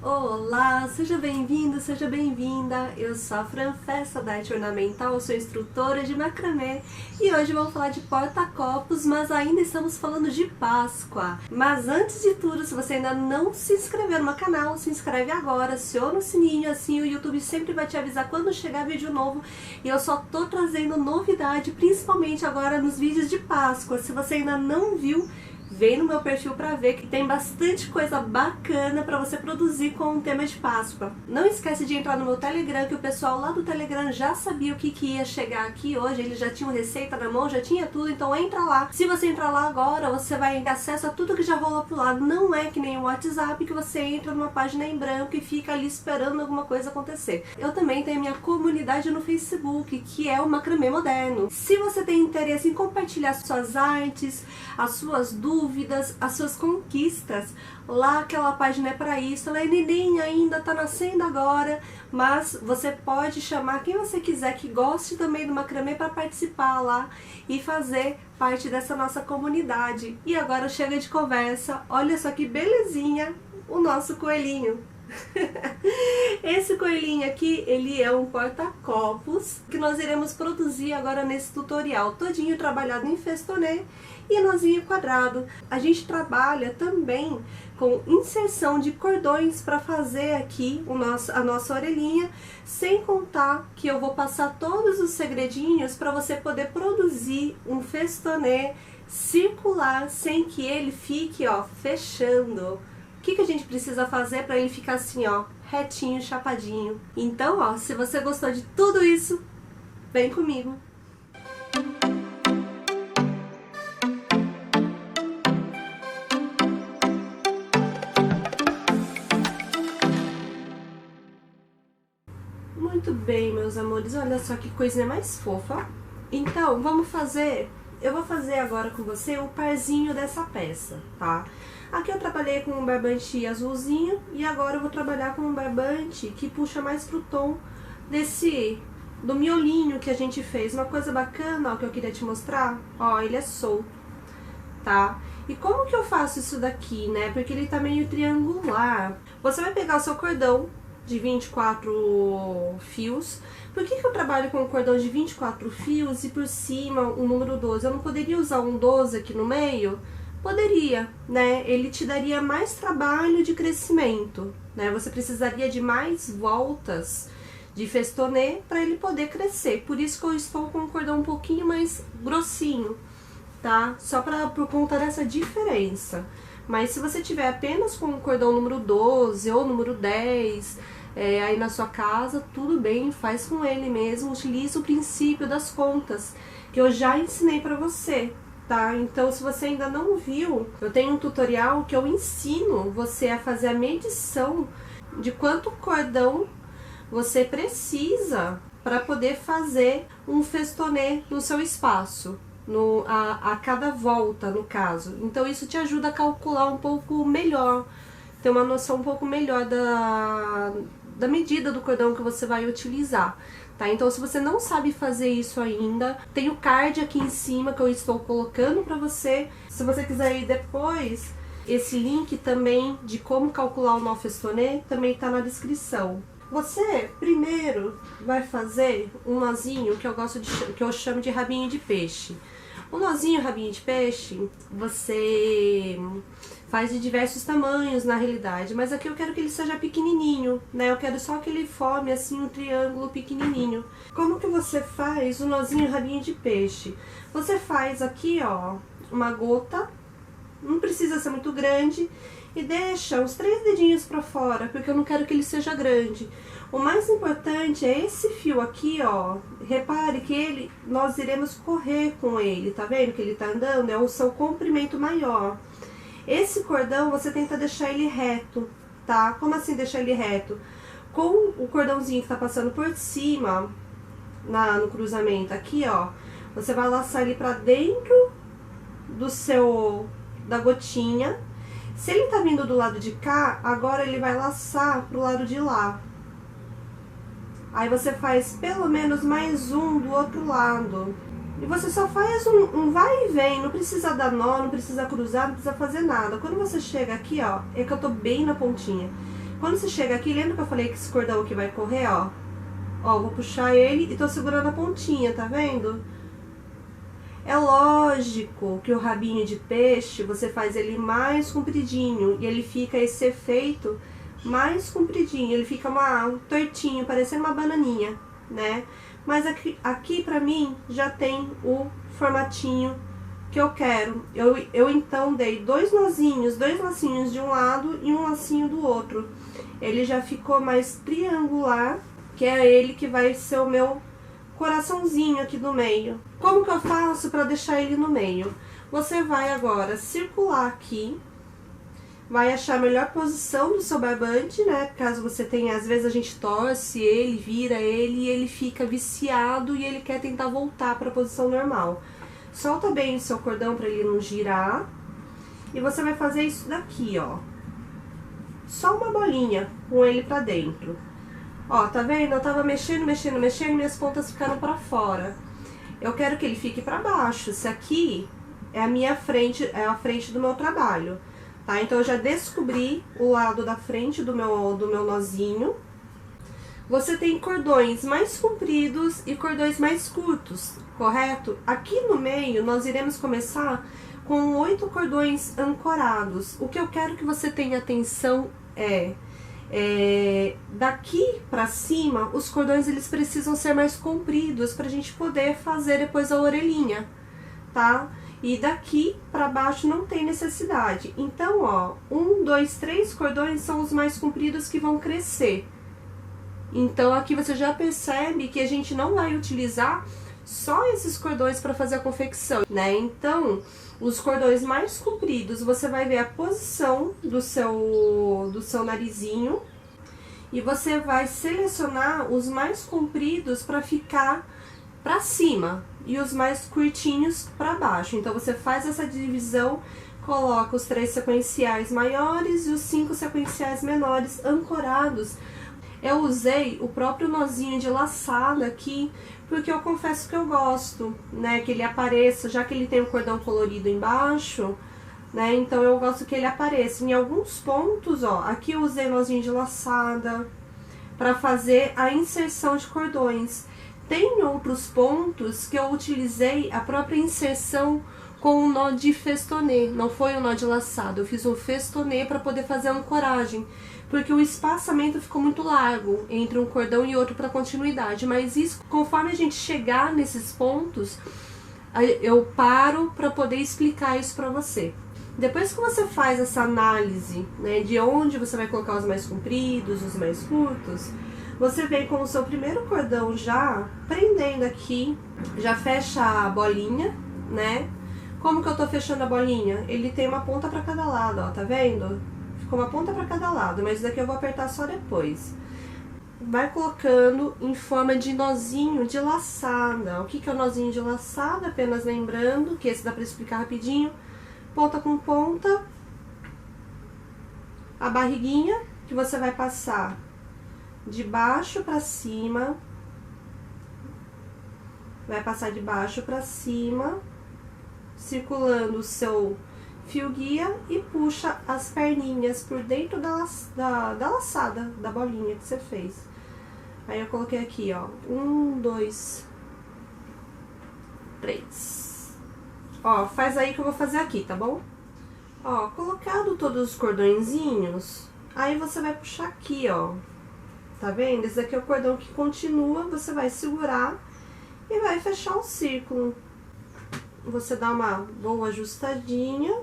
Olá, seja bem-vindo, seja bem-vinda. Eu sou a Fran Festa da Arte Ornamental, sou instrutora de macramê e hoje vamos falar de porta-copos, mas ainda estamos falando de Páscoa. Mas antes de tudo, se você ainda não se inscreveu no meu canal, se inscreve agora, aciona o sininho, assim o YouTube sempre vai te avisar quando chegar vídeo novo. E eu só tô trazendo novidade, principalmente agora nos vídeos de Páscoa. Se você ainda não viu, vem no meu perfil para ver que tem bastante coisa bacana para você produzir com o tema de Páscoa. Não esquece de entrar no meu Telegram, que o pessoal lá do Telegram já sabia o que ia chegar aqui hoje, eles já tinham receita na mão, já tinha tudo, então entra lá. Se você entrar lá agora, você vai ter acesso a tudo que já rolou por lá. Não é que nem o WhatsApp, que você entra numa página em branco e fica ali esperando alguma coisa acontecer. Eu também tenho minha comunidade no Facebook, que é o Macramê Moderno. Se você tem interesse em compartilhar suas artes, as suas dúvidas, as suas conquistas, lá aquela página é para isso. Ela é neném ainda, tá nascendo agora, mas você pode chamar quem você quiser que goste também do macramê para participar lá e fazer parte dessa nossa comunidade. E agora chega de conversa, olha só que belezinha o nosso coelhinho. Esse coelhinho aqui, ele é um porta-copos que nós iremos produzir agora nesse tutorial, todinho trabalhado em festonê e nozinho quadrado. A gente trabalha também com inserção de cordões para fazer aqui a nossa orelhinha, sem contar que eu vou passar todos os segredinhos para você poder produzir um festonê circular sem que ele fique, ó, fechando. O que a gente precisa fazer para ele ficar assim, ó, retinho, chapadinho? Então, ó, se você gostou de tudo isso, vem comigo. Muito bem, meus amores, olha só que coisinha mais fofa. Então, vamos fazer... Eu vou fazer agora com você o parzinho dessa peça, tá? Aqui eu trabalhei com um barbante azulzinho e agora eu vou trabalhar com um barbante que puxa mais pro tom do miolinho que a gente fez. Uma coisa bacana, ó, que eu queria te mostrar, ó, ele é solto, tá? E como que eu faço isso daqui, né? Porque ele tá meio triangular. Você vai pegar o seu cordão de 24 fios. Por que eu trabalho com um cordão de 24 fios e por cima o número 12? Eu não poderia usar um 12 aqui no meio? Poderia, né? Ele te daria mais trabalho de crescimento, né? Você precisaria de mais voltas de festonê para ele poder crescer. Por isso que eu estou com um cordão um pouquinho mais grossinho, tá? Só por conta dessa diferença. Mas se você tiver apenas com o cordão número 12 ou número 10, aí na sua casa, tudo bem, faz com ele mesmo. Utilize o princípio das contas, que eu já ensinei pra você, tá? Então, se você ainda não viu, eu tenho um tutorial que eu ensino você a fazer a medição de quanto cordão você precisa para poder fazer um festonê no seu espaço. A cada volta, no caso. Então isso te ajuda a calcular um pouco melhor, ter uma noção um pouco melhor da medida do cordão que você vai utilizar, tá? Então se você não sabe fazer isso ainda, tem o card aqui em cima que eu estou colocando pra você. Se você quiser ir depois, esse link também de como calcular o nó festonê também tá na descrição. Você primeiro vai fazer um nozinho que eu chamo de rabinho de peixe. O nozinho rabinho de peixe, você faz de diversos tamanhos na realidade, mas aqui eu quero que ele seja pequenininho, né? Eu quero só que ele forme assim um triângulo pequenininho. Como que você faz o nozinho rabinho de peixe? Você faz aqui, ó, uma gota, não precisa ser muito grande, e deixa uns 3 dedinhos pra fora, porque eu não quero que ele seja grande. O mais importante é esse fio aqui, ó. Repare que nós iremos correr com ele, tá vendo que ele tá andando? É o seu comprimento maior. Esse cordão, você tenta deixar ele reto, tá? Como assim deixar ele reto? Com o cordãozinho que tá passando por cima, no cruzamento aqui, ó, você vai laçar ele pra dentro da gotinha. Se ele tá vindo do lado de cá, agora ele vai laçar pro lado de lá. Aí você faz pelo menos mais um do outro lado. E você só faz um vai e vem, não precisa dar nó, não precisa cruzar, não precisa fazer nada. Quando você chega aqui, ó, é que eu tô bem na pontinha. Quando você chega aqui, lembra que eu falei que esse cordão aqui vai correr, ó? Ó, vou puxar ele e tô segurando a pontinha, tá vendo? É lógico que o rabinho de peixe, você faz ele mais compridinho e ele fica esse efeito mais compridinho, ele fica tortinho, parecendo uma bananinha, né? Mas aqui pra mim já tem o formatinho que eu quero. Eu então dei dois lacinhos de um lado e um lacinho do outro. Ele já ficou mais triangular, que é ele que vai ser o meu coraçãozinho aqui do meio. Como que eu faço para deixar ele no meio? Você vai agora circular aqui, vai achar a melhor posição do seu barbante, né? Caso você tenha, às vezes a gente torce ele, vira ele e ele fica viciado e ele quer tentar voltar para a posição normal. Solta bem o seu cordão para ele não girar. E você vai fazer isso daqui, ó. Só uma bolinha com ele pra dentro. Ó, tá vendo? Eu tava mexendo, e minhas pontas ficaram pra fora. Eu quero que ele fique pra baixo. Isso aqui é a minha frente, é a frente do meu trabalho, tá? Então eu já descobri o lado da frente do meu nozinho. Você tem cordões mais compridos e cordões mais curtos, correto? Aqui no meio, nós iremos começar com 8 cordões ancorados. O que eu quero que você tenha atenção daqui pra cima, os cordões eles precisam ser mais compridos pra gente poder fazer depois a orelhinha, tá? E daqui pra baixo não tem necessidade. Então, ó, 1, 2, 3 cordões são os mais compridos que vão crescer. Então, aqui você já percebe que a gente não vai utilizar só esses cordões para fazer a confecção, né? Então, os cordões mais compridos, você vai ver a posição do seu narizinho e você vai selecionar os mais compridos para ficar para cima e os mais curtinhos para baixo. Então, você faz essa divisão, coloca os 3 sequenciais maiores e os 5 sequenciais menores ancorados. Eu usei o próprio nozinho de laçada aqui, porque eu confesso que eu gosto, né, que ele apareça, já que ele tem um cordão colorido embaixo, né, então eu gosto que ele apareça. Em alguns pontos, ó, aqui eu usei nozinho de laçada para fazer a inserção de cordões. Tem outros pontos que eu utilizei a própria inserção com um nó de festonê, não foi um nó de laçado, eu fiz um festonê para poder fazer a ancoragem, porque o espaçamento ficou muito largo entre um cordão e outro para continuidade, mas isso, conforme a gente chegar nesses pontos, eu paro para poder explicar isso para você. Depois que você faz essa análise, né, de onde você vai colocar os mais compridos, os mais curtos, você vem com o seu primeiro cordão já prendendo aqui, já fecha a bolinha, né? Como que eu tô fechando a bolinha? Ele tem uma ponta para cada lado, ó, tá vendo? Ficou uma ponta para cada lado, mas isso daqui eu vou apertar só depois. Vai colocando em forma de nozinho de laçada. O que que é o nozinho de laçada? Apenas lembrando que esse dá para explicar rapidinho. Ponta com ponta. A barriguinha que você vai passar de baixo para cima. Vai passar de baixo para cima, circulando o seu fio guia e puxa as perninhas por dentro da laçada, da bolinha que você fez. Aí eu coloquei aqui, ó, 1, 2, 3. Ó, faz aí que eu vou fazer aqui, tá bom? Ó, colocado todos os cordõezinhos, aí você vai puxar aqui, ó. Tá vendo? Esse daqui é o cordão que continua, você vai segurar e vai fechar o círculo. Você dá uma boa ajustadinha.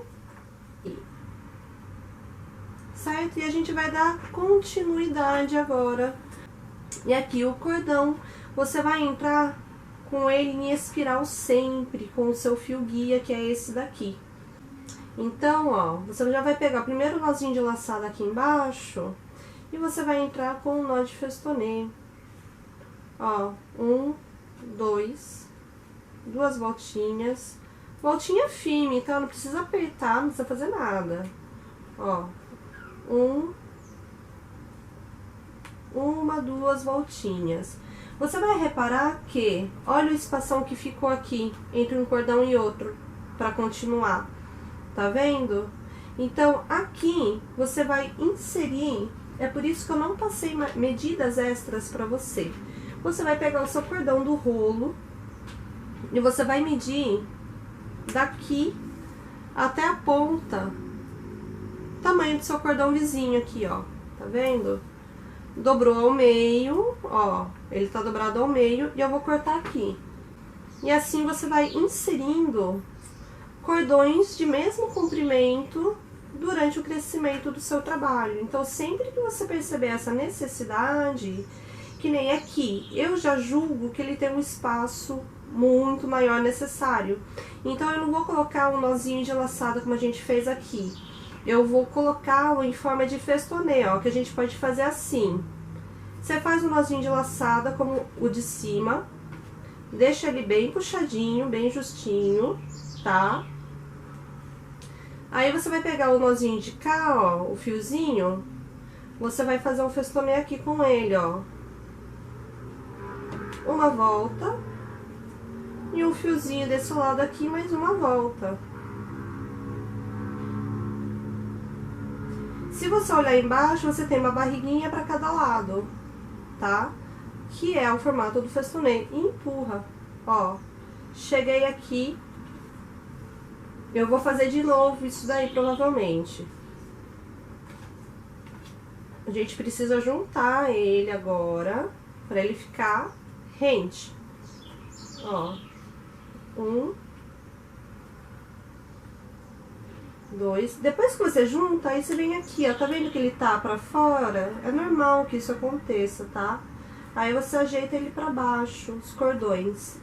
Certo? E a gente vai dar continuidade agora. E aqui o cordão, você vai entrar com ele em espiral sempre, com o seu fio guia, que é esse daqui. Então, ó, você já vai pegar o primeiro nozinho de laçada aqui embaixo e você vai entrar com o nó de festonê. Ó, 1, 2, 2 voltinhas. Voltinha firme, então não precisa apertar, não precisa fazer nada. Ó, 1, 2 voltinhas. Você vai reparar que, olha o espação que ficou aqui entre um cordão e outro, para continuar. Tá vendo? Então, aqui você vai inserir É por isso que eu não passei medidas extras pra você. Você vai pegar o seu cordão do rolo e você vai medir daqui até a ponta, tamanho do seu cordão lisinho aqui, ó, tá vendo? Dobrou ao meio, ó, ele tá dobrado ao meio e eu vou cortar aqui. E assim você vai inserindo cordões de mesmo comprimento durante o crescimento do seu trabalho. Então, sempre que você perceber essa necessidade, que nem aqui, eu já julgo que ele tem um espaço muito maior necessário. Então, eu não vou colocar um nozinho de laçada como a gente fez aqui. Eu vou colocá-lo em forma de festonê, ó, que a gente pode fazer assim. Você faz um nozinho de laçada como o de cima, deixa ele bem puxadinho, bem justinho, tá? Aí você vai pegar o nozinho de cá, ó, o fiozinho, você vai fazer um festonê aqui com ele, ó. Uma volta. E um fiozinho desse lado aqui, mais uma volta. Se você olhar embaixo, você tem uma barriguinha para cada lado, tá? Que é o formato do festonê. E empurra, ó. Cheguei aqui. Eu vou fazer de novo isso daí, provavelmente. A gente precisa juntar ele agora, pra ele ficar rente. Ó. 1, 2. Depois que você junta, aí você vem aqui, ó. Tá vendo que ele tá pra fora? É normal que isso aconteça, tá? Aí você ajeita ele pra baixo, os cordões.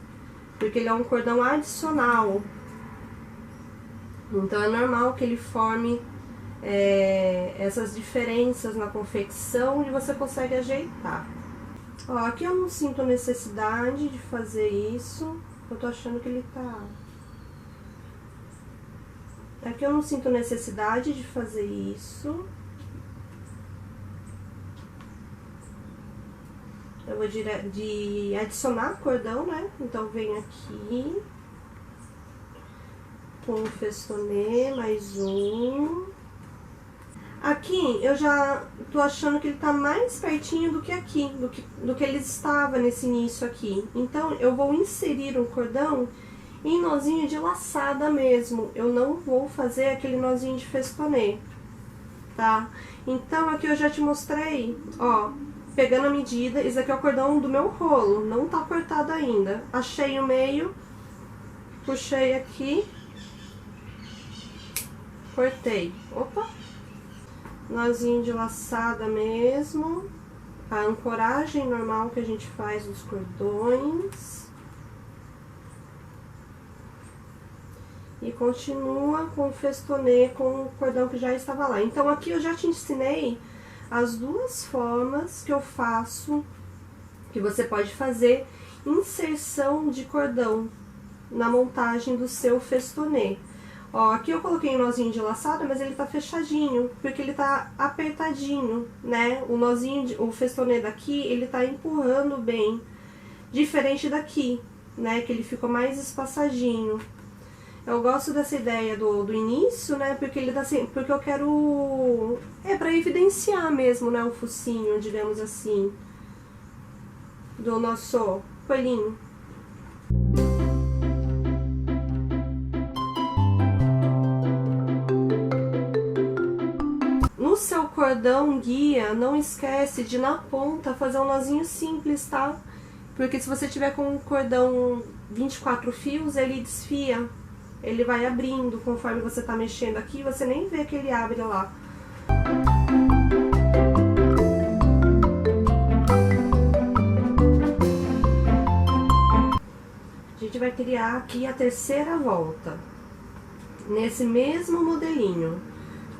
Porque ele é um cordão adicional. Então, é normal que ele forme essas diferenças na confecção e você consegue ajeitar. Ó, aqui eu não sinto necessidade de fazer isso. Eu tô achando que ele tá... Aqui eu não sinto necessidade de fazer isso. Eu vou de adicionar cordão, né? Então, venho aqui... com o festonê, mais um. Aqui, eu já tô achando que ele tá mais pertinho do que aqui, do que ele estava nesse início aqui. Então, eu vou inserir um cordão em nozinho de laçada mesmo. Eu não vou fazer aquele nozinho de festonê, tá? Então, aqui eu já te mostrei, ó, pegando a medida. Esse aqui é o cordão do meu rolo, não tá cortado ainda. Achei o meio, puxei aqui. Cortei. Opa! Nozinho de laçada mesmo. A ancoragem normal que a gente faz nos cordões. E continua com o festonê, com o cordão que já estava lá. Então, aqui eu já te ensinei as duas formas que eu faço, que você pode fazer inserção de cordão na montagem do seu festonê. Ó, aqui eu coloquei um nozinho de laçada, mas ele tá fechadinho, porque ele tá apertadinho, né? O nozinho, o festonê daqui, ele tá empurrando bem, diferente daqui, né? Que ele ficou mais espaçadinho. Eu gosto dessa ideia do início, né? Porque ele tá assim, porque eu quero... pra evidenciar mesmo, né? O focinho, digamos assim, do nosso coelhinho. No seu cordão guia, não esquece de na ponta fazer um nozinho simples, tá? Porque se você tiver com um cordão 24 fios, ele desfia, ele vai abrindo conforme você tá mexendo aqui, você nem vê que ele abre lá. A gente vai criar aqui a terceira volta, nesse mesmo modelinho.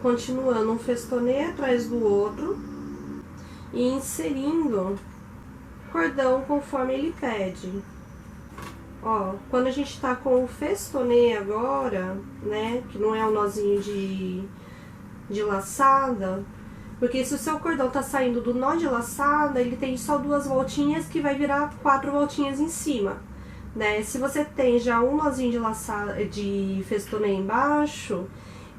Continuando um festonê atrás do outro e inserindo cordão conforme ele pede. Ó, quando a gente tá com o festonê agora, né, que não é um nozinho de laçada, porque se o seu cordão tá saindo do nó de laçada, ele tem só 2 voltinhas que vai virar 4 voltinhas em cima, né? Se você tem já um nozinho de laçada, de festonê embaixo,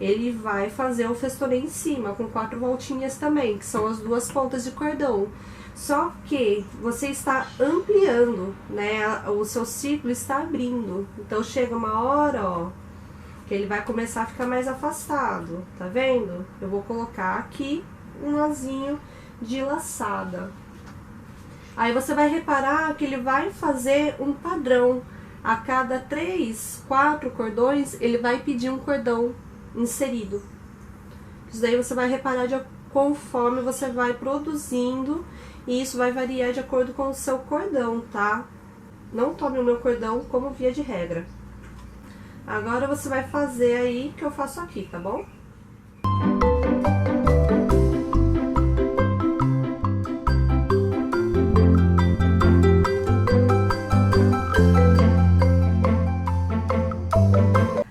ele vai fazer o festonê em cima, com 4 voltinhas também, que são as 2 pontas de cordão. Só que você está ampliando, né? O seu ciclo está abrindo. Então chega uma hora, ó, que ele vai começar a ficar mais afastado, tá vendo? Eu vou colocar aqui um nozinho de laçada. Aí você vai reparar que ele vai fazer um padrão. A cada 3, 4 cordões, ele vai pedir um cordão inserido. Isso daí você vai reparar conforme você vai produzindo, e isso vai variar de acordo com o seu cordão, tá? Não tome o meu cordão como via de regra. Agora você vai fazer aí o que eu faço aqui, tá bom?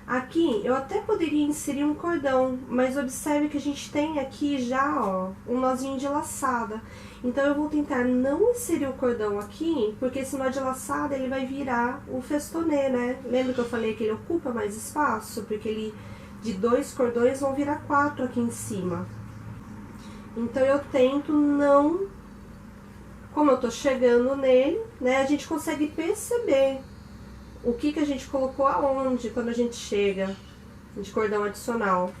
Aqui eu até poderia inserir um cordão, mas observe que a gente tem aqui já, ó, um nozinho de laçada. Então eu vou tentar não inserir o cordão aqui, porque esse nó de laçada ele vai virar o festonê, né? Lembra que eu falei que ele ocupa mais espaço? Porque ele, de 2 cordões, vão virar 4 aqui em cima. Então eu tento não... Como eu tô chegando nele, né, a gente consegue perceber o que a gente colocou aonde quando a gente chega de cordão adicional.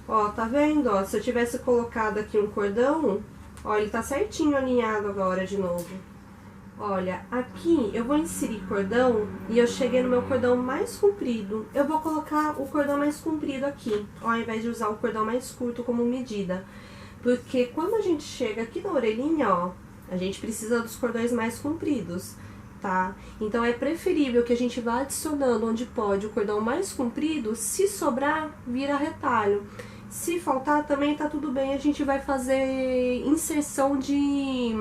Ó, tá vendo? Ó, se eu tivesse colocado aqui um cordão, ó, ele tá certinho alinhado agora de novo. Olha, aqui eu vou inserir cordão e eu cheguei no meu cordão mais comprido. Eu vou colocar o cordão mais comprido aqui, ao invés de usar o cordão mais curto como medida. Porque quando a gente chega aqui na orelhinha, ó, a gente precisa dos cordões mais compridos. Tá? Então é preferível que a gente vá adicionando onde pode o cordão mais comprido, se sobrar, vira retalho. Se faltar também tá tudo bem, a gente vai fazer inserção de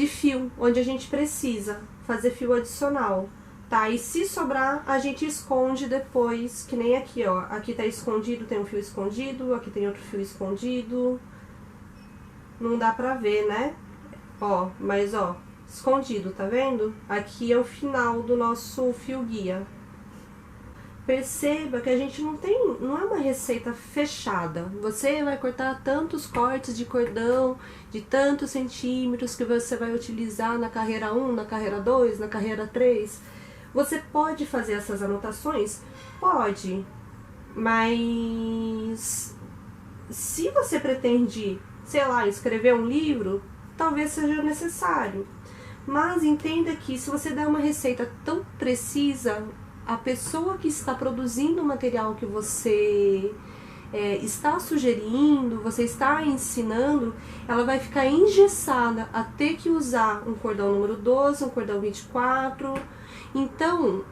fio, onde a gente precisa fazer fio adicional, tá? E se sobrar, a gente esconde depois, que nem aqui, ó. Aqui tá escondido, tem um fio escondido, aqui tem outro fio escondido. Não dá pra ver, né? Ó, mas ó, escondido, tá vendo? Aqui é o final do nosso fio guia. Perceba que a gente não é uma receita fechada. Você vai cortar tantos cortes de cordão, de tantos centímetros que você vai utilizar na carreira 1, na carreira 2, na carreira 3. Você pode fazer essas anotações? Pode. Mas se você pretende, sei lá, escrever um livro, talvez seja necessário. Mas entenda que se você der uma receita tão precisa, a pessoa que está produzindo o material que você está sugerindo, você está ensinando, ela vai ficar engessada a ter que usar um cordão número 12, um cordão 24. Então,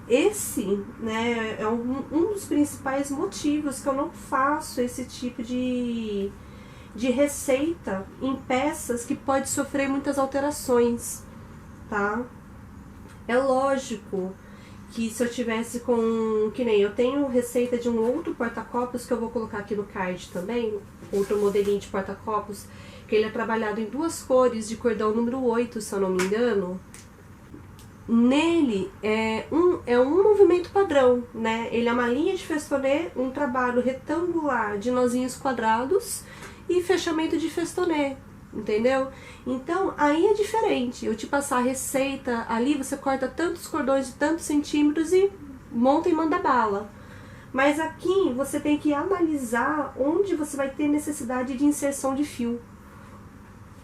esse, né, é um dos principais motivos que eu não faço esse tipo de receita em peças que pode sofrer muitas alterações, tá? É lógico que se eu tivesse com, que nem eu tenho receita de um outro porta-copos que eu vou colocar aqui no card também, outro modelinho de porta-copos, que ele é trabalhado em 2 cores de cordão número 8, se eu não me engano. Nele é um movimento padrão, né? Ele é uma linha de festonê, um trabalho retangular de nozinhos quadrados e fechamento de festonê, entendeu? Então, aí é diferente. Eu te passar a receita ali, você corta tantos cordões de tantos centímetros e monta e manda bala. Mas aqui você tem que analisar onde você vai ter necessidade de inserção de fio,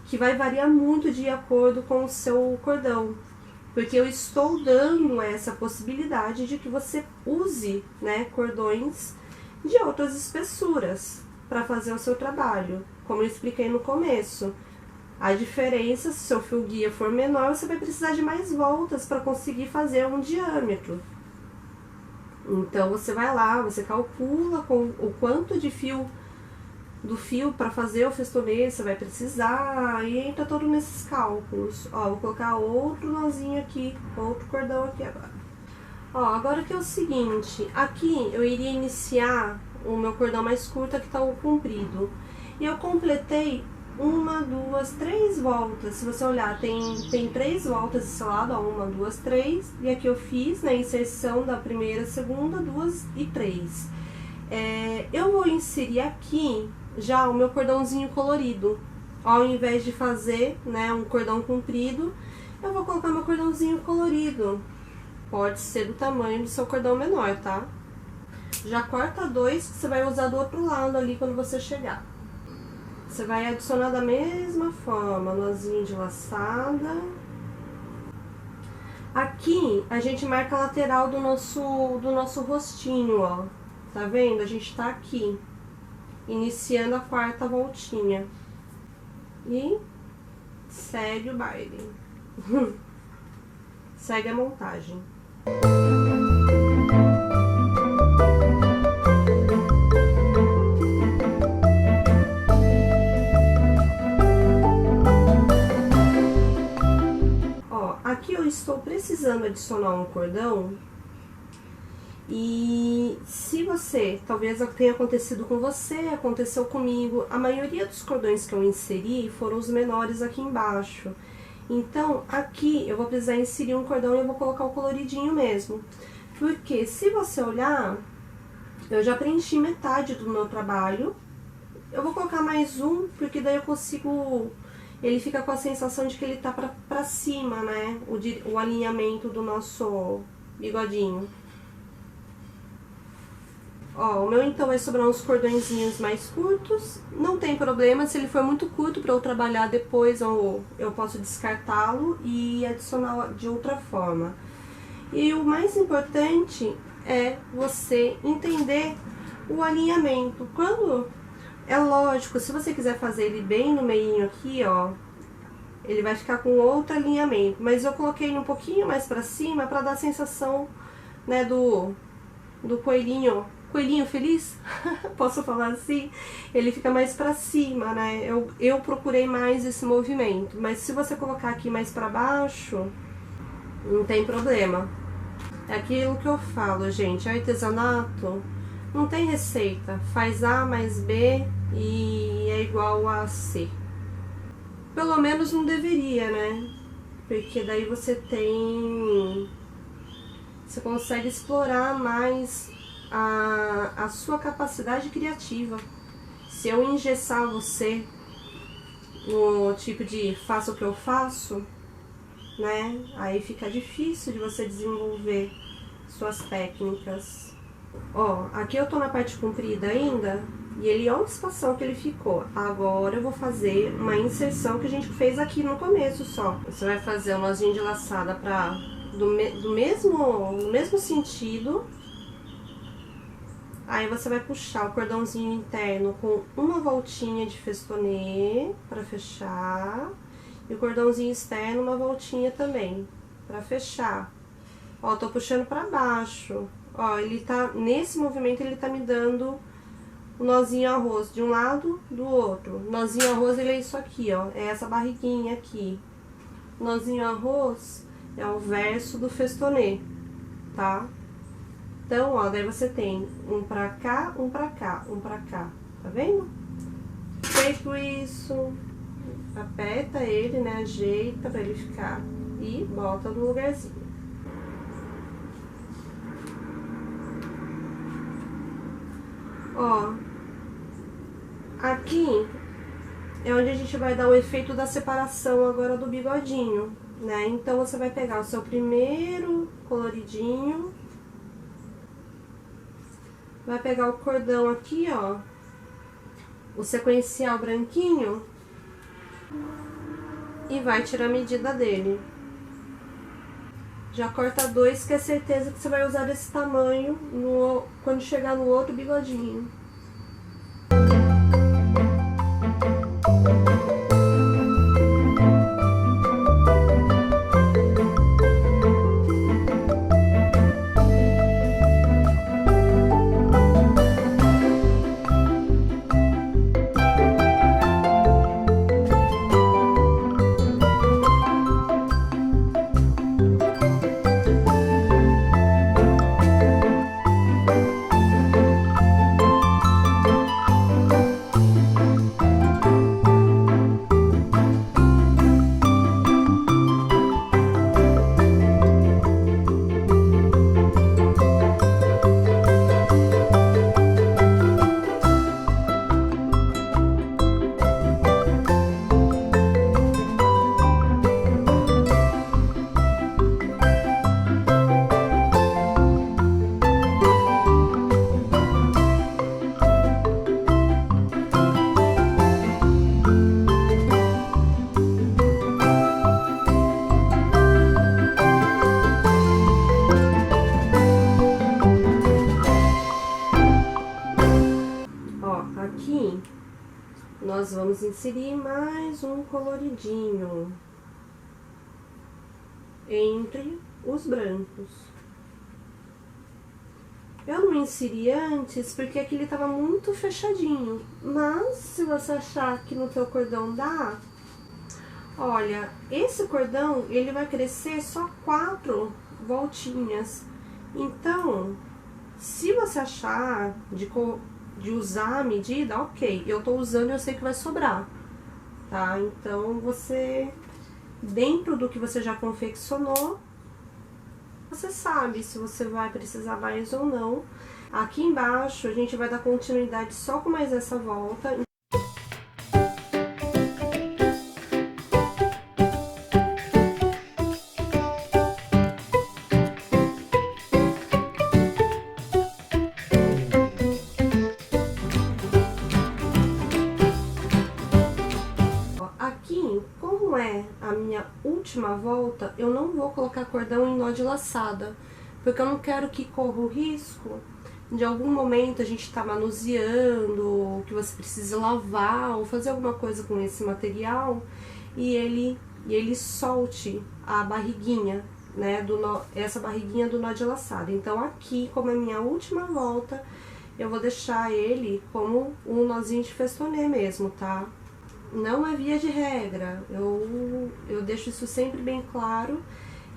que vai variar muito de acordo com o seu cordão. Porque eu estou dando essa possibilidade de que você use, né, cordões de outras espessuras para fazer o seu trabalho, como eu expliquei no começo. A diferença, se o seu fio guia for menor, você vai precisar de mais voltas para conseguir fazer um diâmetro. Então você vai lá, você calcula com o quanto de fio do fio para fazer o festonê você vai precisar, e entra todo nesses cálculos. Ó, vou colocar outro nozinho aqui, outro cordão aqui agora. Ó, agora que é o seguinte, aqui eu iria iniciar o meu cordão mais curto, que tá o comprido. E eu completei uma, duas, três voltas. Se você olhar, tem 3 voltas desse lado, ó, 1, 2, 3. E aqui eu fiz na inserção da primeira, segunda, 2 e 3. Eu vou inserir aqui já o meu cordãozinho colorido. Ao invés de fazer, né, um cordão comprido, eu vou colocar meu cordãozinho colorido. Pode ser do tamanho do seu cordão menor, tá? Já corta 2 que você vai usar do outro lado ali quando você chegar. Você vai adicionar da mesma forma, nozinho de laçada. Aqui a gente marca a lateral do nosso rostinho, ó. Tá vendo? A gente tá aqui, iniciando a 4ª voltinha. E segue o baile. Segue a montagem. Ó, aqui eu estou precisando adicionar um cordão. E se você, talvez tenha acontecido com você, aconteceu comigo, a maioria dos cordões que eu inseri foram os menores aqui embaixo. Então, aqui eu vou precisar inserir um cordão e eu vou colocar o coloridinho mesmo. Porque se você olhar, eu já preenchi metade do meu trabalho. Eu vou colocar mais um, porque daí eu consigo... Ele fica com a sensação de que ele tá pra cima, né? O alinhamento do nosso bigodinho. Ó, o meu então vai sobrar uns cordõezinhos mais curtos. Não tem problema, se ele for muito curto para eu trabalhar depois, eu posso descartá-lo e adicionar de outra forma. E o mais importante é você entender o alinhamento. Quando, é lógico, se você quiser fazer ele bem no meinho aqui, ó, ele vai ficar com outro alinhamento. Mas eu coloquei ele um pouquinho mais para cima para dar a sensação, né, do coelhinho feliz, posso falar assim? Ele fica mais pra cima, né? Eu procurei mais esse movimento, mas se você colocar aqui mais pra baixo, não tem problema. É aquilo que eu falo, gente, artesanato não tem receita, faz A mais B e é igual a C. Pelo menos não deveria, né? Porque daí você consegue explorar mais a sua capacidade criativa. Se eu engessar você no tipo de faça o que eu faço, né, aí fica difícil de você desenvolver suas técnicas. Ó, aqui eu tô na parte comprida ainda, e ele, olha o espação que ele ficou. Agora eu vou fazer uma inserção que a gente fez aqui no começo só. Você vai fazer um nozinho de laçada no mesmo sentido. Aí você vai puxar o cordãozinho interno com uma voltinha de festonê pra fechar. E o cordãozinho externo uma voltinha também pra fechar. Ó, tô puxando pra baixo. Ó, ele tá, nesse movimento ele tá me dando o nozinho arroz de um lado, do outro. Nozinho arroz ele é isso aqui, ó, é essa barriguinha aqui. Nozinho arroz é o verso do festonê, tá? Então, ó, daí você tem um pra cá, um pra cá, um pra cá, tá vendo? Feito isso, aperta ele, né, ajeita pra ele ficar e bota no lugarzinho. Ó, aqui é onde a gente vai dar o efeito da separação agora do bigodinho, né? Então, você vai pegar o seu primeiro coloridinho, vai pegar o cordão aqui, ó, o sequencial branquinho, e vai tirar a medida dele. Já corta 2, que é certeza que você vai usar desse tamanho quando chegar no outro bigodinho. nós vamos inserir mais um coloridinho entre os brancos. Eu não inseri antes porque aqui ele tava muito fechadinho, mas se você achar que no teu cordão dá, olha, esse cordão ele vai crescer só 4 voltinhas. Então, se você achar de usar a medida, ok, eu tô usando e eu sei que vai sobrar, tá? Então, você, dentro do que você já confeccionou, você sabe se você vai precisar mais ou não. Aqui embaixo, a gente vai dar continuidade só com mais essa volta. Aqui, como é a minha última volta, eu não vou colocar cordão em nó de laçada, porque eu não quero que corra o risco de algum momento a gente tá manuseando, que você precise lavar ou fazer alguma coisa com esse material e ele solte a barriguinha, né, essa barriguinha do nó de laçada. Então aqui, como é minha última volta, eu vou deixar ele como um nozinho de festonê mesmo, tá? Não é via de regra, eu deixo isso sempre bem claro,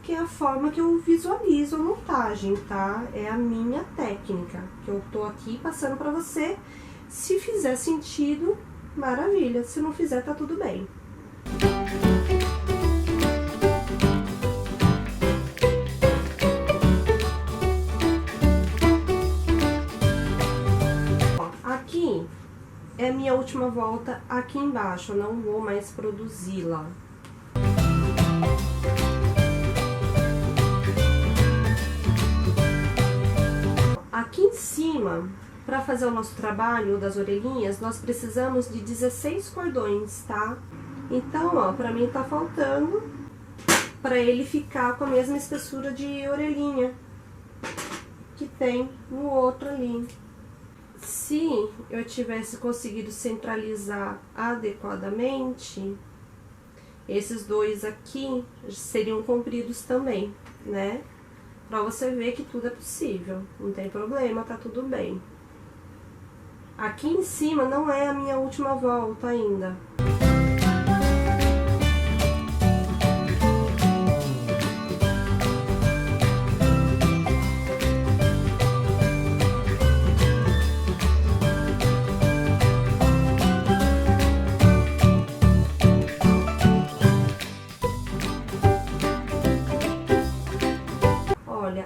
que é a forma que eu visualizo a montagem, tá? É a minha técnica, que eu tô aqui passando pra você. Se fizer sentido, maravilha, se não fizer, tá tudo bem. Aqui é a minha última volta aqui embaixo, eu não vou mais produzi-la. Aqui em cima, para fazer o nosso trabalho das orelhinhas, nós precisamos de 16 cordões, tá? Então, ó, pra mim tá faltando para ele ficar com a mesma espessura de orelhinha que tem no outro ali. Se eu tivesse conseguido centralizar adequadamente, esses dois aqui seriam compridos também, né? Pra você ver que tudo é possível, não tem problema, tá tudo bem. Aqui em cima não é a minha última volta ainda.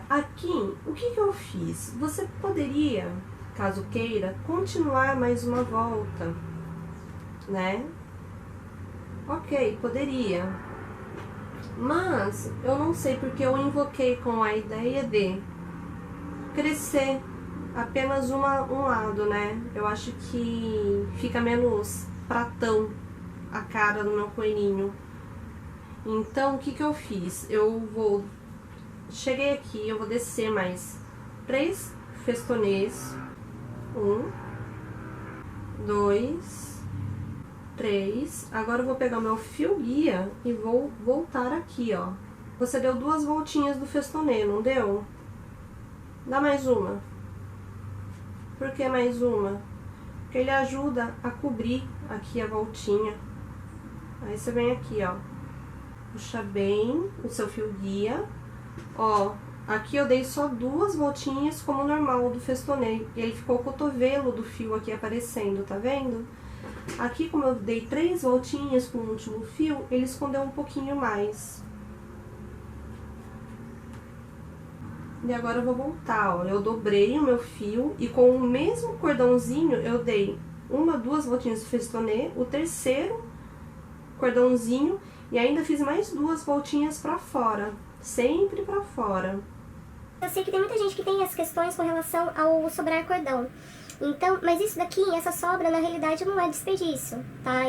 Aqui, o que eu fiz? Você poderia, caso queira, continuar mais uma volta, né? Ok, poderia. Mas eu não sei porque eu invoquei com a ideia de crescer apenas um lado, né? Eu acho que fica menos pratão a cara do meu coelhinho. Então, o que eu fiz? Cheguei aqui, eu vou descer mais 3 festonês. 1, 2, 3. Agora eu vou pegar o meu fio guia e vou voltar aqui, ó. Você deu 2 voltinhas do festonê, não deu? Dá mais uma. Por que mais uma? Porque ele ajuda a cobrir aqui a voltinha. Aí você vem aqui, ó. Puxa bem o seu fio guia. Ó, aqui eu dei só 2 voltinhas como normal do festonê. E ele ficou o cotovelo do fio aqui aparecendo, tá vendo? Aqui, como eu dei 3 voltinhas com o último fio, ele escondeu um pouquinho mais. E agora eu vou voltar, ó. Eu dobrei o meu fio e com o mesmo cordãozinho eu dei 1, 2 voltinhas do festonê, o terceiro cordãozinho e ainda fiz mais 2 voltinhas pra fora. Sempre pra fora. Eu sei que tem muita gente que tem as questões com relação ao sobrar cordão. Então, mas isso daqui, essa sobra, na realidade não é desperdício, tá?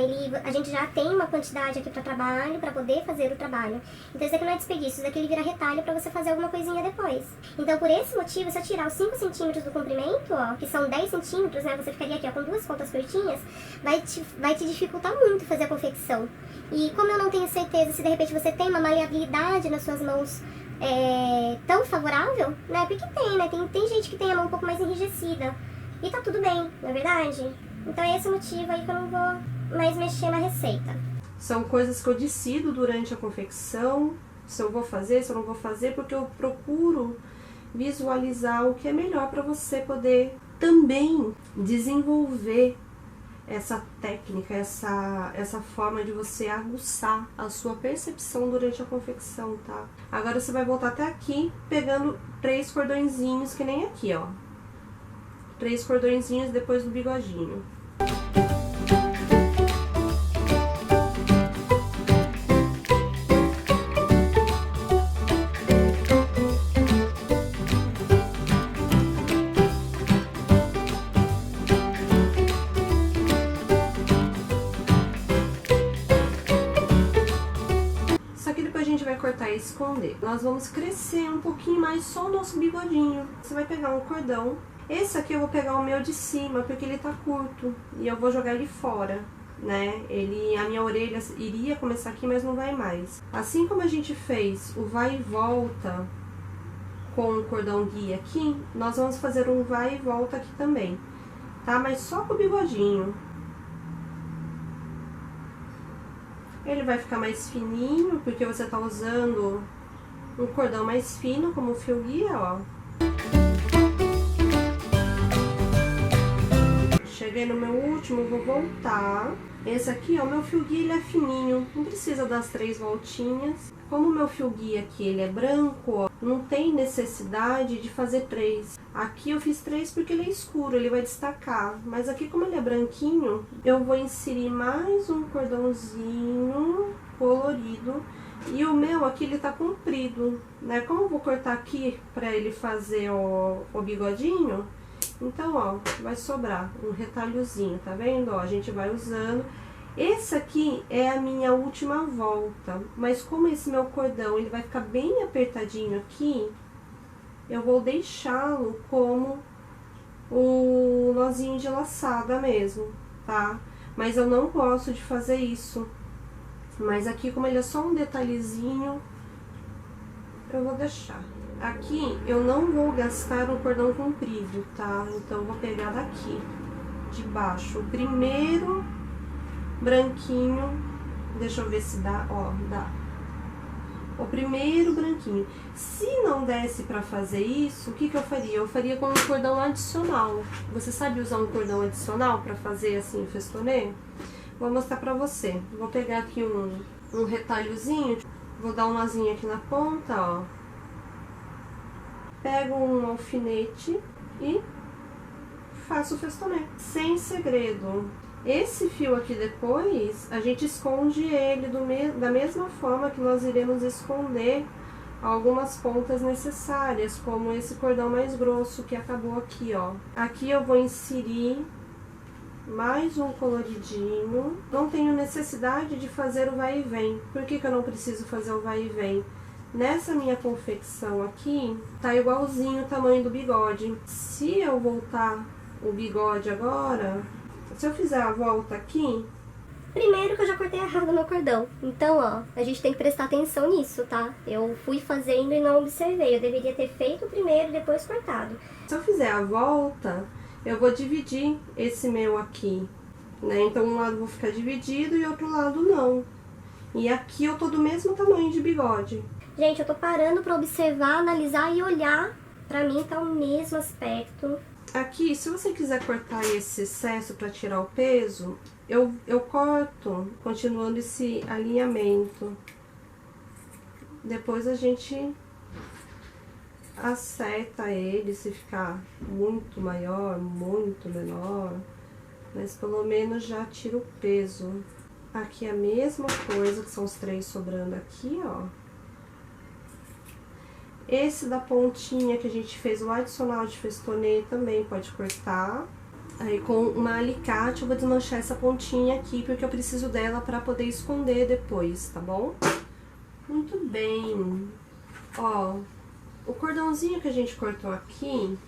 A gente já tem uma quantidade aqui para trabalho, para poder fazer o trabalho. Então isso daqui não é desperdício, isso daqui ele vira retalho para você fazer alguma coisinha depois. Então por esse motivo, se eu tirar os 5 centímetros do comprimento, ó, que são 10 centímetros, né? Você ficaria aqui ó, com 2 pontas curtinhas, vai te dificultar muito fazer a confecção. E como eu não tenho certeza se de repente você tem uma maleabilidade nas suas mãos tão favorável, né? Porque tem, né? Tem gente que tem a mão um pouco mais enrijecida. E tá tudo bem, não é verdade? Então é esse o motivo aí que eu não vou mais mexer na receita. São coisas que eu decido durante a confecção, se eu vou fazer, se eu não vou fazer, porque eu procuro visualizar o que é melhor para você poder também desenvolver essa técnica, essa forma de você aguçar a sua percepção durante a confecção, tá? Agora você vai voltar até aqui, pegando 3 cordõezinhos, que nem aqui, ó. 3 cordõezinhos depois do bigodinho. Só que depois a gente vai cortar e esconder. Nós vamos crescer um pouquinho mais só o nosso bigodinho. Você vai pegar um cordão. Esse aqui eu vou pegar o meu de cima, porque ele tá curto, e eu vou jogar ele fora, né? A minha orelha iria começar aqui, mas não vai mais. Assim como a gente fez o vai e volta com o cordão guia aqui, nós vamos fazer um vai e volta aqui também, tá? Mas só com o bigodinho. Ele vai ficar mais fininho, porque você tá usando um cordão mais fino, como o fio guia, ó. Cheguei no meu último, vou voltar. Esse aqui, ó, o meu fio guia, ele é fininho, não precisa das 3 voltinhas. Como o meu fio guia aqui, ele é branco, ó, não tem necessidade de fazer 3. Aqui eu fiz 3 porque ele é escuro, ele vai destacar. Mas aqui, como ele é branquinho, eu vou inserir mais um cordãozinho colorido. E o meu aqui, ele tá comprido, né? Como eu vou cortar aqui pra ele fazer o bigodinho, então, ó, vai sobrar um retalhozinho, tá vendo? Ó, a gente vai usando. Esse aqui é a minha última volta, mas como esse meu cordão, ele vai ficar bem apertadinho aqui, eu vou deixá-lo como o nozinho de laçada mesmo, tá? Mas eu não gosto de fazer isso. Mas aqui, como ele é só um detalhezinho, eu vou deixar. Aqui eu não vou gastar um cordão comprido, tá? Então eu vou pegar daqui, de baixo, o primeiro branquinho, deixa eu ver se dá, ó, dá. O primeiro branquinho. Se não desse pra fazer isso, o que que eu faria? Eu faria com um cordão adicional. Você sabe usar um cordão adicional pra fazer assim, festonê? Vou mostrar pra você. Vou pegar aqui um retalhozinho, vou dar um nozinho aqui na ponta, ó. Pego um alfinete e faço o festonê. Sem segredo. Esse fio aqui depois, a gente esconde ele da mesma forma que nós iremos esconder algumas pontas necessárias, como esse cordão mais grosso que acabou aqui, ó. Aqui eu vou inserir mais um coloridinho. Não tenho necessidade de fazer o vai e vem. Por que que eu não preciso fazer o vai e vem? Nessa minha confecção aqui, tá igualzinho o tamanho do bigode. Se eu voltar o bigode agora, se eu fizer a volta aqui... Primeiro que eu já cortei errado o meu cordão. Então, ó, a gente tem que prestar atenção nisso, tá? Eu fui fazendo e não observei. Eu deveria ter feito primeiro e depois cortado. Se eu fizer a volta, eu vou dividir esse meu aqui, né? Então, um lado vou ficar dividido e outro lado não. E aqui eu tô do mesmo tamanho de bigode. Gente, eu tô parando pra observar, analisar e olhar. Pra mim tá o mesmo aspecto. Aqui, se você quiser cortar esse excesso pra tirar o peso, eu corto, continuando esse alinhamento. Depois a gente acerta ele, se ficar muito maior, muito menor. Mas pelo menos já tira o peso. Aqui é a mesma coisa, que são os 3 sobrando aqui, ó. Esse da pontinha que a gente fez o adicional de festonê também pode cortar. Aí com uma alicate eu vou desmanchar essa pontinha aqui, porque eu preciso dela pra poder esconder depois, tá bom? Muito bem. Ó, o cordãozinho que a gente cortou aqui,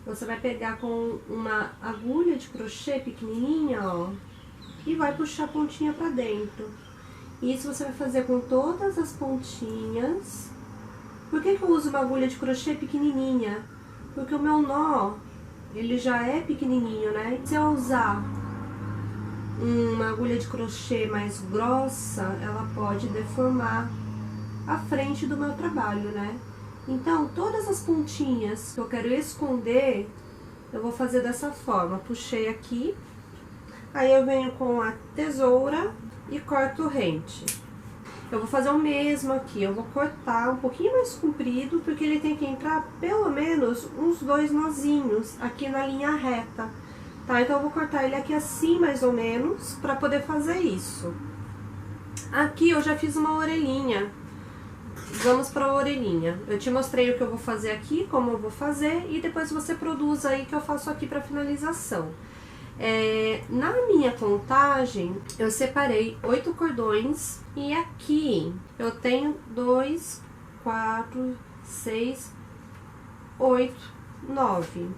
você vai pegar com uma agulha de crochê pequenininha, ó, e vai puxar a pontinha pra dentro. Isso você vai fazer com todas as pontinhas. Por que eu uso uma agulha de crochê pequenininha? Porque o meu nó, ele já é pequenininho, né? Se eu usar uma agulha de crochê mais grossa, ela pode deformar a frente do meu trabalho, né? Então, todas as pontinhas que eu quero esconder, eu vou fazer dessa forma. Puxei aqui, aí eu venho com a tesoura e corto rente. Eu vou fazer o mesmo aqui, eu vou cortar um pouquinho mais comprido, porque ele tem que entrar pelo menos uns 2 nozinhos aqui na linha reta, tá? Então eu vou cortar ele aqui assim, mais ou menos, pra poder fazer isso. Aqui eu já fiz uma orelhinha. Vamos pra orelhinha. Eu te mostrei o que eu vou fazer aqui, como eu vou fazer, e depois você produz aí que eu faço aqui pra finalização. Na minha contagem, eu separei 8 cordões e aqui eu tenho 2, 4, 6, 8, 9.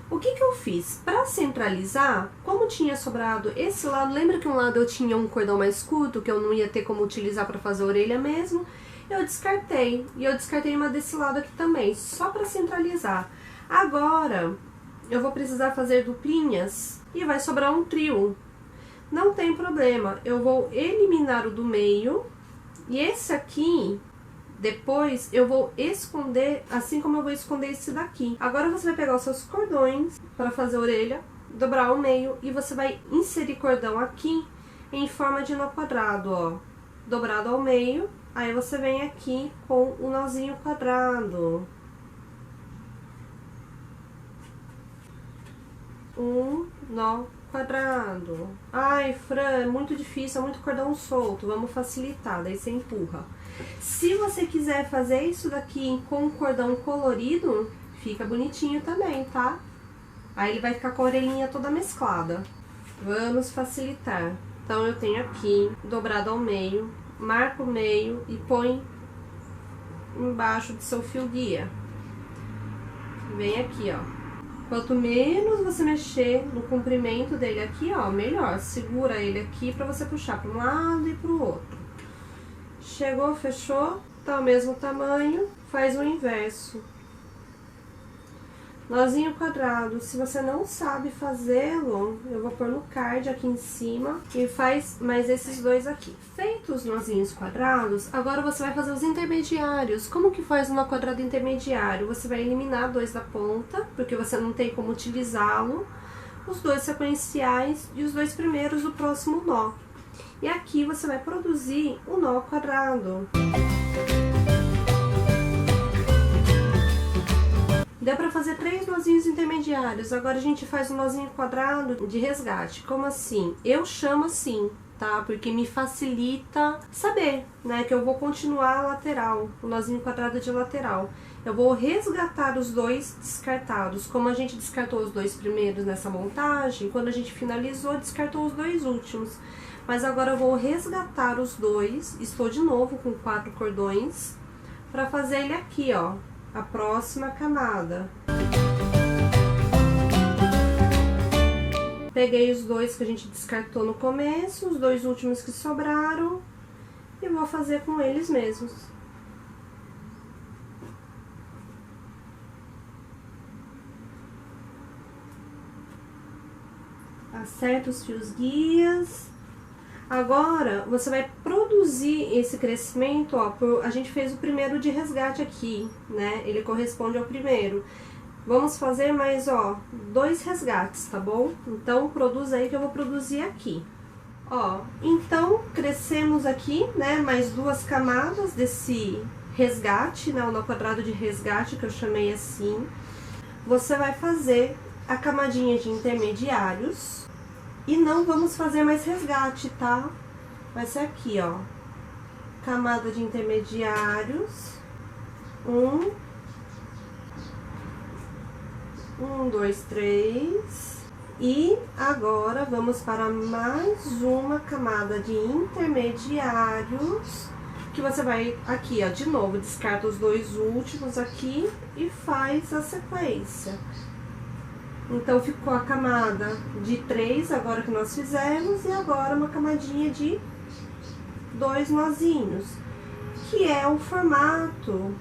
O que eu fiz? Para centralizar, como tinha sobrado esse lado, lembra que um lado eu tinha um cordão mais curto, que eu não ia ter como utilizar para fazer a orelha mesmo? Eu descartei, e eu descartei uma desse lado aqui também, só para centralizar. Agora, eu vou precisar fazer duplinhas e vai sobrar um trio. Não tem problema, eu vou eliminar o do meio e esse aqui, depois eu vou esconder, assim como eu vou esconder esse daqui. Agora você vai pegar os seus cordões para fazer a orelha, dobrar ao meio e você vai inserir cordão aqui em forma de nó quadrado, ó. Dobrado ao meio, aí você vem aqui com o nozinho quadrado. Um nó quadrado. Ai, Fran, é muito difícil, é muito cordão solto. Vamos facilitar, daí você empurra. Se você quiser fazer isso daqui com cordão colorido, fica bonitinho também, tá? Aí ele vai ficar com a orelhinha toda mesclada. Vamos facilitar. Então eu tenho aqui, dobrado ao meio, marca o meio e põe embaixo do seu fio guia. Vem aqui, ó. Quanto menos você mexer no comprimento dele aqui, ó, melhor. Segura ele aqui pra você puxar para um lado e pro outro. Chegou, fechou, tá o mesmo tamanho, faz o inverso. Nozinho quadrado, se você não sabe fazê-lo, eu vou pôr no card aqui em cima e faz mais esses dois aqui. Feitos os nozinhos quadrados, agora você vai fazer os intermediários. Como que faz um nó quadrado intermediário? Você vai eliminar 2 da ponta, porque você não tem como utilizá-lo, os 2 sequenciais e os 2 primeiros do próximo nó. E aqui você vai produzir o nó quadrado. Deu pra fazer 3 nozinhos intermediários, agora a gente faz um nozinho quadrado de resgate. Como assim? Eu chamo assim, tá? Porque me facilita saber, né? Que eu vou continuar a lateral, o nozinho quadrado de lateral. Eu vou resgatar os 2 descartados. Como a gente descartou os 2 primeiros nessa montagem, quando a gente finalizou, descartou os 2 últimos. Mas agora eu vou resgatar os 2, estou de novo com 4 cordões, pra fazer ele aqui, ó. A próxima camada. Peguei os 2 que a gente descartou no começo, os 2 últimos que sobraram, e vou fazer com eles mesmos. Acerta os fios guias. Agora, você vai produzir esse crescimento, ó, a gente fez o primeiro de resgate aqui, né? Ele corresponde ao primeiro. Vamos fazer mais, ó, 2 resgates, tá bom? Então, produz aí que eu vou produzir aqui. Ó, então, crescemos aqui, né, mais 2 camadas desse resgate, né, o nó quadrado de resgate, que eu chamei assim. Você vai fazer a camadinha de intermediários. E não vamos fazer mais resgate, tá? Vai ser aqui, ó. Camada de intermediários. 1, 1, 2, 3. E agora vamos para mais uma camada de intermediários, que você vai aqui, ó, de novo, descarta os dois últimos aqui e faz a sequência. Então, ficou a camada de 3, agora que nós fizemos, e agora uma camadinha de 2 nozinhos, que é o formato.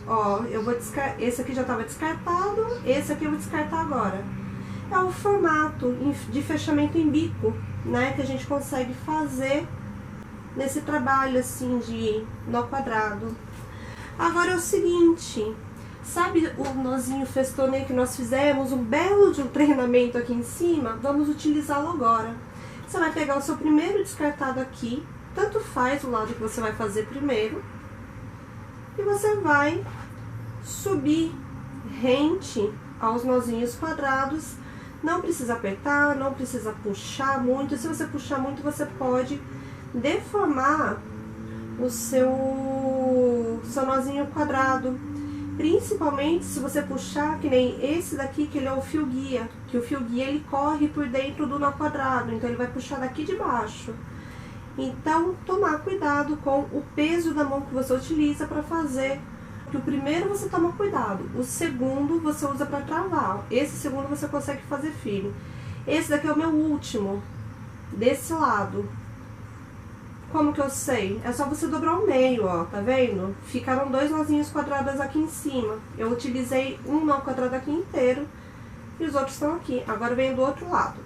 Ó, eu vou descartar, esse aqui já estava descartado, esse aqui eu vou descartar agora. É o formato de fechamento em bico, né, que a gente consegue fazer nesse trabalho assim de nó quadrado. Agora é o seguinte, sabe o nozinho festonê que nós fizemos, um belo de um treinamento aqui em cima? Vamos utilizá-lo agora. Você vai pegar o seu primeiro descartado aqui, tanto faz o lado que você vai fazer primeiro, e você vai subir rente aos nozinhos quadrados. Não precisa apertar, não precisa puxar muito. Se você puxar muito, você pode deformar o seu nozinho quadrado. Principalmente se você puxar, que nem esse daqui, que ele é o fio guia. Que o fio guia, ele corre por dentro do nó quadrado, então ele vai puxar daqui de baixo. Então, tomar cuidado com o peso da mão que você utiliza para fazer. Que o primeiro você toma cuidado, o segundo você usa para travar. Esse segundo você consegue fazer firme. Esse daqui é o meu último, desse lado. Como que eu sei? É só você dobrar o meio, ó, tá vendo? Ficaram 2 nozinhos quadrados aqui em cima. Eu utilizei um nó quadrado aqui inteiro e os outros estão aqui. Agora vem do outro lado.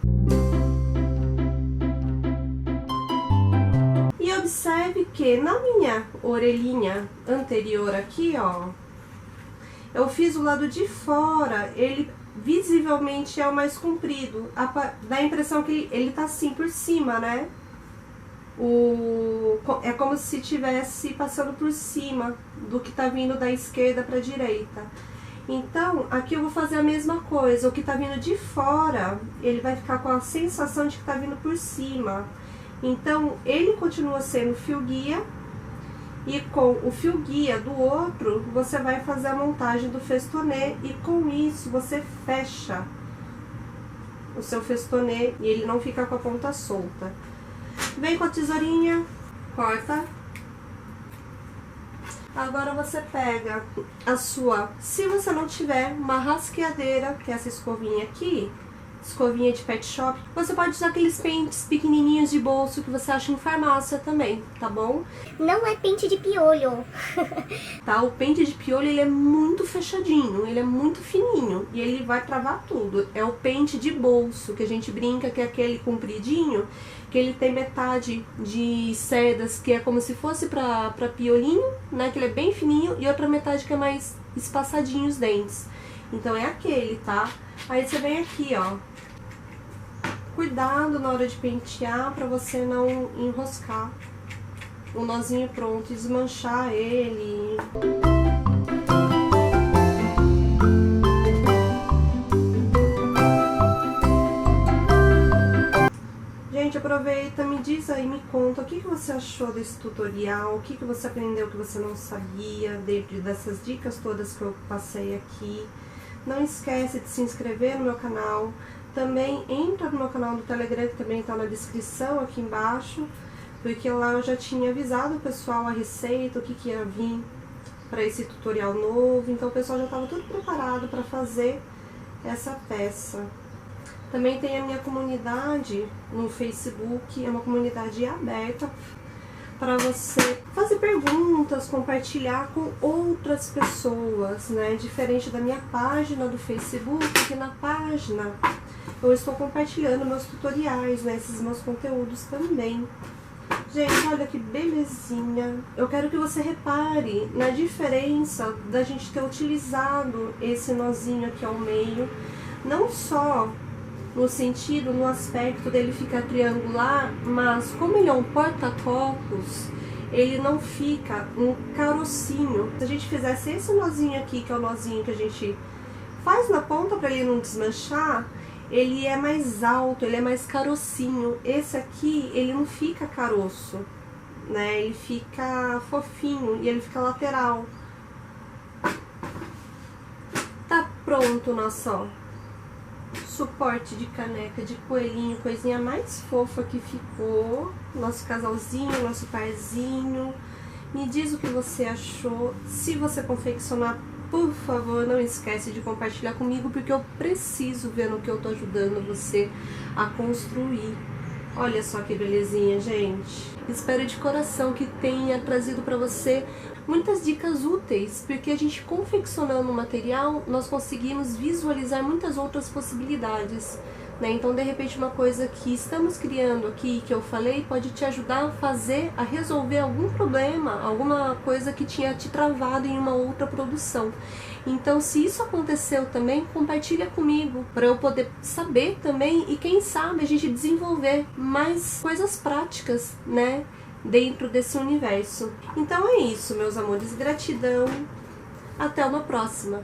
E observe que na minha orelhinha anterior aqui, ó, eu fiz o lado de fora, ele visivelmente é o mais comprido. Dá a impressão que ele tá assim por cima, né? É como se estivesse passando por cima do que tá vindo da esquerda pra direita. Então, aqui eu vou fazer a mesma coisa. O que tá vindo de fora, ele vai ficar com a sensação de que tá vindo por cima. Então, ele continua sendo fio guia, e com o fio guia do outro, você vai fazer a montagem do festonê, e com isso você fecha o seu festonê e ele não fica com a ponta solta. Vem com a tesourinha, corta. Agora você pega a sua, se você não tiver uma rasqueadeira, que é essa escovinha aqui, escovinha de pet shop, você pode usar aqueles pentes pequenininhos de bolso que você acha em farmácia também, tá bom? Não é pente de piolho. Tá, o pente de piolho, ele é muito fechadinho, ele é muito fininho e ele vai travar tudo. É o pente de bolso, que a gente brinca que é aquele compridinho, que ele tem metade de cerdas, que é como se fosse pra piolinho, né, que ele é bem fininho, e outra metade que é mais espaçadinho os dentes. Então é aquele, tá? Aí você vem aqui, ó. Cuidado na hora de pentear pra você não enroscar o nozinho pronto e desmanchar ele. Gente, aproveita, me diz aí, me conta o que você achou desse tutorial, o que você aprendeu que você não sabia, dentro dessas dicas todas que eu passei aqui. Não esquece de se inscrever no meu canal. Também entra no meu canal do Telegram, que também está na descrição aqui embaixo, porque lá eu já tinha avisado o pessoal a receita, o que ia vir para esse tutorial novo. Então o pessoal já estava tudo preparado para fazer essa peça. Também tem a minha comunidade no Facebook, é uma comunidade aberta para você fazer perguntas, compartilhar com outras pessoas, né? Diferente da minha página do Facebook, que na página eu estou compartilhando meus tutoriais, né? Esses meus conteúdos também. Gente, olha que belezinha. Eu quero que você repare na diferença da gente ter utilizado esse nozinho aqui ao meio, não só no sentido, no aspecto dele ficar triangular, mas como ele é um porta-copos, ele não fica um carocinho. Se a gente fizesse esse nozinho aqui, que é o nozinho que a gente faz na ponta para ele não desmanchar, ele é mais alto, ele é mais carocinho. Esse aqui, ele não fica caroço, né? Ele fica fofinho e ele fica lateral. Tá pronto o nosso suporte de caneca de coelhinho, coisinha mais fofa que ficou. Nosso casalzinho, nosso parzinho. Me diz o que você achou. Se você confeccionar, por favor, não esquece de compartilhar comigo, porque eu preciso ver no que eu tô ajudando você a construir. Olha só que belezinha, gente. Espero de coração que tenha trazido para você muitas dicas úteis, porque a gente confeccionando o material, nós conseguimos visualizar muitas outras possibilidades, né? Então, de repente, uma coisa que estamos criando aqui, que eu falei, pode te ajudar a resolver algum problema, alguma coisa que tinha te travado em uma outra produção. Então, se isso aconteceu também, compartilha comigo, para eu poder saber também e quem sabe a gente desenvolver mais coisas práticas, né, dentro desse universo. Então é isso, meus amores, gratidão, até uma próxima.